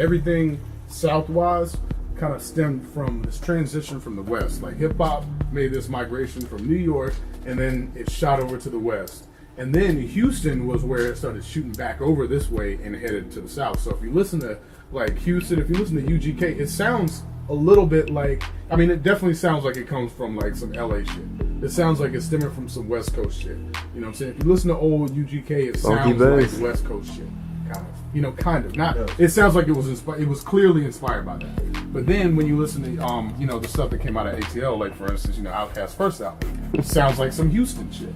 everything South-wise kind of stemmed from this transition from the West. Like hip hop made this migration from New York, and then it shot over to the West. And then Houston was where it started shooting back over this way and headed to the South. So if you listen to like Houston, if you listen to UGK, it sounds a little bit like, I mean, it definitely sounds like it comes from like some LA shit. It sounds like it's stemming from some West Coast shit. You know what I'm saying? If you listen to old UGK, it sounds like West Coast shit. Kind of. You know, kind of. Not. It sounds like it was clearly inspired by that. But then when you listen to you know, the stuff that came out of ATL, like for instance, you know, Outkast's first album, it sounds like some Houston shit,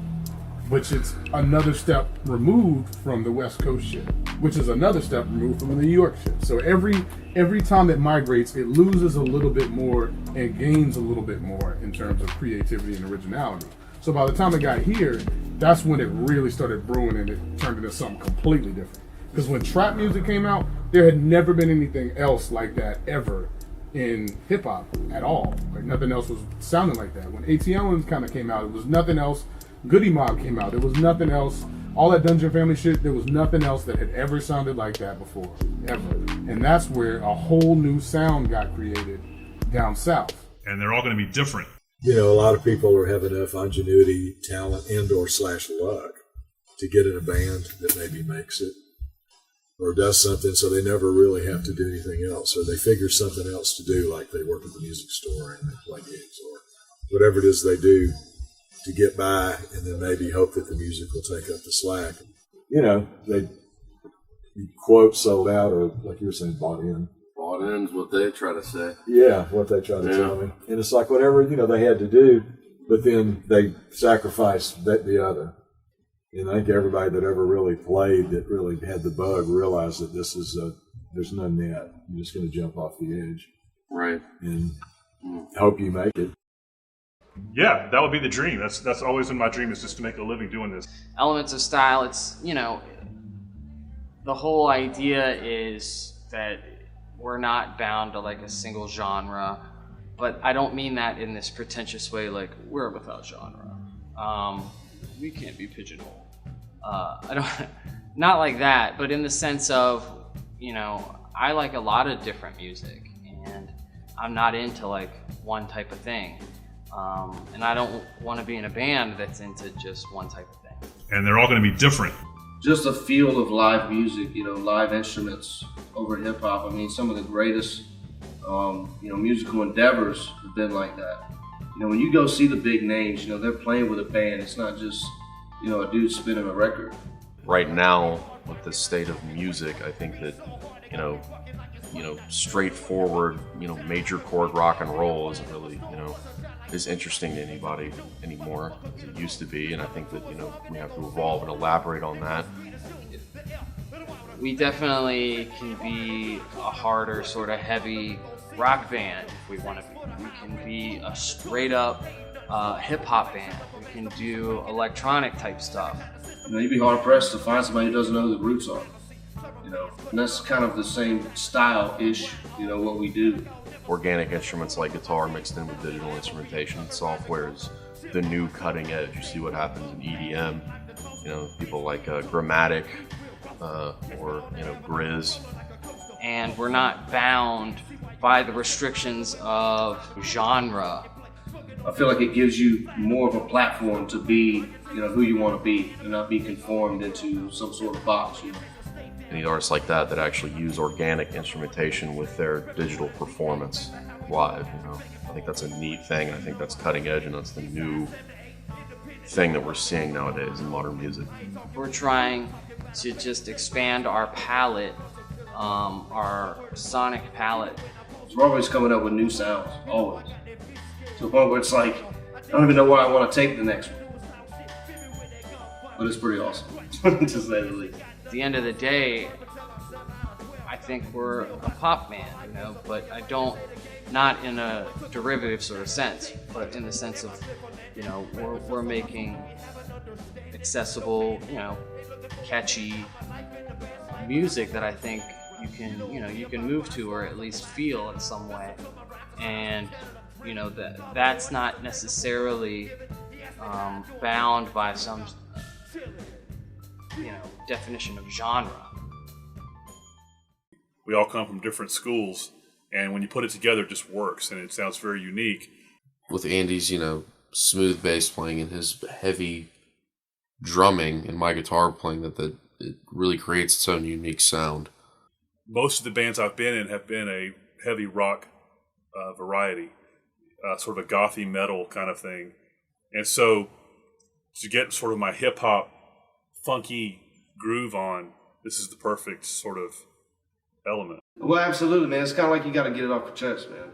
which is another step removed from the West Coast shit, which is another step removed from the New York shit. So every time it migrates, it loses a little bit more and gains a little bit more in terms of creativity and originality. So by the time it got here, that's when it really started brewing and it turned into something completely different. Because when trap music came out, there had never been anything else like that ever in hip hop at all. Like nothing else was sounding like that. When ATL kind of came out, it was nothing else. Goody Mob came out, there was nothing else. All that Dungeon Family shit, there was nothing else that had ever sounded like that before, ever. And that's where a whole new sound got created down south. And they're all going to be different. You know, a lot of people have enough ingenuity, talent, and/or/luck to get in a band that maybe makes it or does something, so they never really have to do anything else, or they figure something else to do, like they work at the music store and they play gigs or whatever it is they do to get by, and then maybe hope that the music will take up the slack. You know, they quote sold out, or like you were saying, bought in. Bought in is what they try to say. Yeah, what they try to tell me. And it's like whatever, you know, they had to do, but then they sacrificed the other. And I think everybody that ever really played, that really had the bug, realized that this is there's no net. You're just going to jump off the edge. Right. And hope you make it. Yeah, that would be the dream. That's always been my dream, is just to make a living doing this. Elements of style, it's, you know, the whole idea is that we're not bound to like a single genre, but I don't mean that in this pretentious way, like we're without genre. We can't be pigeonholed. Not like that, but in the sense of, you know, I like a lot of different music, and I'm not into like one type of thing. And I don't want to be in a band that's into just one type of thing. And they're all going to be different. Just a feel of live music, you know, live instruments over hip hop. I mean, some of the greatest, you know, musical endeavors have been like that. You know, when you go see the big names, you know, they're playing with a band. It's not just, you know, a dude spinning a record. Right now, with the state of music, I think that, you know, straightforward, you know, major chord rock and roll isn't really, you know, as interesting to anybody anymore as it used to be. And I think that, you know, we have to evolve and elaborate on that. We definitely can be a harder, sort of heavy rock band if we want to be. We can be a straight up hip hop band. We can do electronic type stuff. You know, you'd be hard pressed to find somebody who doesn't know who the Roots are. You know, and that's kind of the same style-ish, you know, what we do. Organic instruments like guitar mixed in with digital instrumentation software is the new cutting edge. You see what happens in EDM. You know, people like Grammatic or, you know, Grizz. And we're not bound by the restrictions of genre. I feel like it gives you more of a platform to be, you know, who you want to be and not be conformed into some sort of box, you know. You need artists like that that actually use organic instrumentation with their digital performance live, you know. I think that's a neat thing, and I think that's cutting edge, and that's the new thing that we're seeing nowadays in modern music. We're trying to just expand our palette, our sonic palette. So we're always coming up with new sounds, always. To the point where it's like, I don't even know where I want to take the next one. But it's pretty awesome, to say the least. At the end of the day, I think we're a pop band, you know, but I don't, not in a derivative sort of sense, but in the sense of, you know, we're making accessible, you know, catchy music that I think you can move to, or at least feel in some way. And, you know, that's not necessarily bound by some, you know, definition of genre. we all come from different schools, and when you put it together, it just works, and it sounds very unique. With Andy's, smooth bass playing and his heavy drumming and my guitar playing, that it really creates its own unique sound. Most of the bands I've been in have been a heavy rock variety, sort of a gothy metal kind of thing. And so to get sort of my hip hop funky groove on, this is the perfect sort of element. Well, absolutely, man. It's kind of like you got to get it off your chest, man.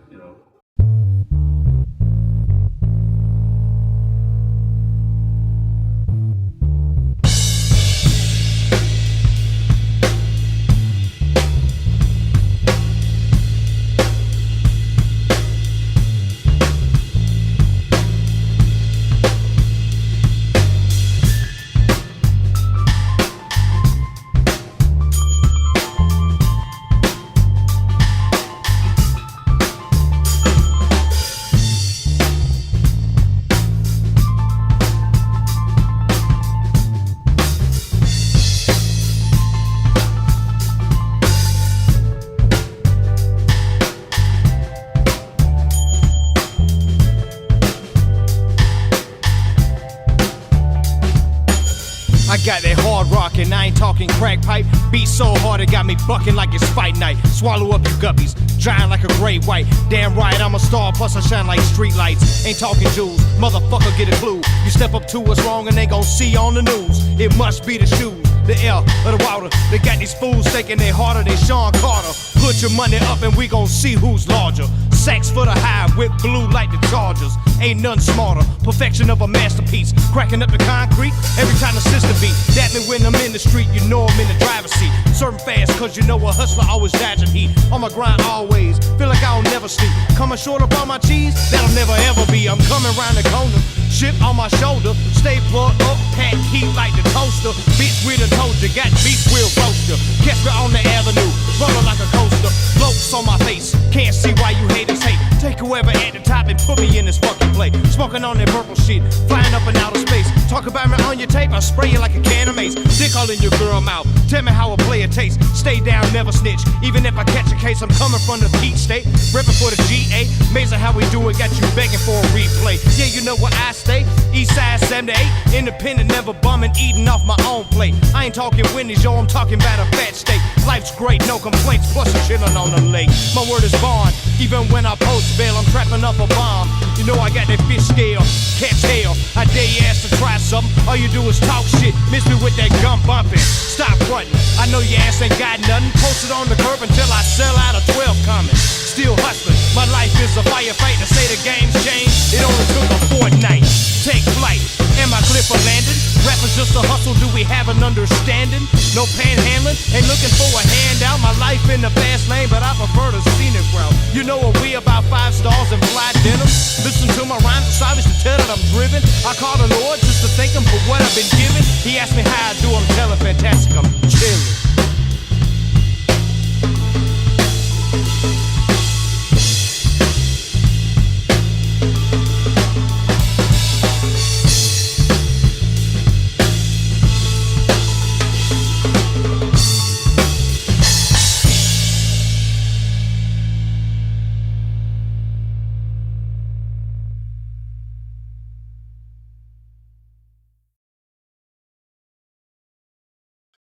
I got that hard rockin', I ain't talking crack pipe. Beat so hard it got me bucking like it's fight night. Swallow up you guppies, drying like a great white. Damn right, I'm a star, plus I shine like street lights. Ain't talking jewels, motherfucker get a clue. You step up to what's wrong and they gon' see on the news. It must be the shoes, the air, or the water. They got these fools thinking they harder than Sean Carter. Put your money up and we gon' see who's larger. Sacks for the high, whip blue like the Chargers. Ain't none smarter, perfection of a masterpiece. Cracking up the concrete every time the system beat. That me when I'm in the street, you know I'm in the driver's seat. Serving fast cause you know a hustler always dodging heat. On my grind always, feel like I don't never sleep. Coming short up on my cheese, that'll never ever be. I'm coming round the corner, shit on my shoulder. Stay plugged up, pack heat like the toaster. Bitch, we done told you, got beef, we'll roast you. Catch me on the avenue, rolling like a coaster. Floats on my face, can't see why you haters hate. Take whoever at the top and put me in this fucking plate. Smoking on that purple shit, flying up in outer space. Talk about me on your tape, I'll spray you like a can of mace. Dick all in your girl mouth, tell me how a player tastes. Stay down, never snitch, even if I catch a case. I'm coming from the Peach State, reppin' for the GA. Amazing how we do it, got you begging for a replay. Yeah, you know where I stay, East Side 78. Independent, never bumming, eating off my own plate. I ain't talking Wendy's, yo, I'm talking about a fat steak. Life's great, no complaints, plus I'm chillin' on the lake. My word is bond, even when I post bail, I'm trapping up a bomb. You know I got that fish scale, catch hell. I dare you ass to try something, all you do is talk shit. Miss me with that gum bumping, stop frontin'. I know your ass ain't got nothing, post it on the curb until I sell out of 12 coming. Still hustling, my life is a firefight. To say the game's changed, it only took a fortnight. Take flight, am I clear for landing? Rappers just a hustle, do we have an understanding? No panhandling, ain't looking for a handout. My life in the fast lane, but I prefer the scenic route. You know what we about 5 stars and fly denim? Listen to my rhymes, it's obvious to tell that I'm driven. I call the Lord just to thank him for what I've been given. He asked me how I do, I'm telling fantastic, I'm